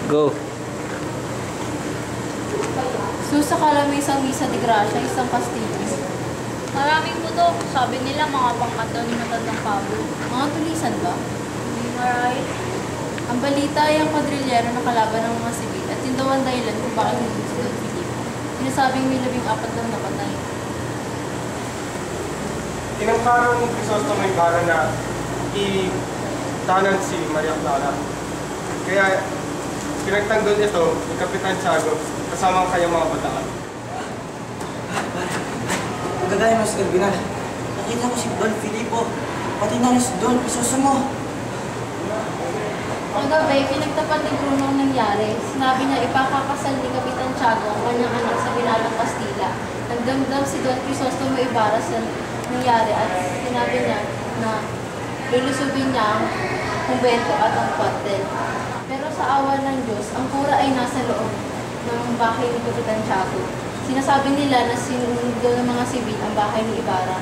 Go. Susa Kalamay, Misa de Gracia, isang Kastilyo. Maraming putok. Sabi nila mga pangkat daw ni Matandang Pablo. Mga tulisan ba? Hindi marahil. Ang balita ay ang kwadrilyero na kalaban ng mga sibil at yun daw ang dahilan kung bakit hindi si Don Filipo. Sinasabing may 14 daw napatay. Tinangkarang ng Crisostomo Ibarra na itanan si Maria Clara. Kaya pinagtanggol ito ni Kapitan Tiago kasama ang kanyang mga bataan. Magagaya mo si Galvinal. Nakita ko si Don Filipo. Pati na rin si Don Crisostomo. Ang gabi, pinagtapat ni Bruno ang nangyari. Sinabi niya ipakakasal ni Kapitan Tiago ang kanyang anak sa Binalang Kastila. Nagdamdam si Don Crisostomo Ibarra sa nangyari at sinabi niya na lulusubin niya ang kumbento at ang kwartel. Pero sa awa ng Diyos, ang kura ay nasa loob ng bahay ni Kapitan Tiago. Sinasabi nila na sinundo ng mga sibil ang bahay ni Ibarra.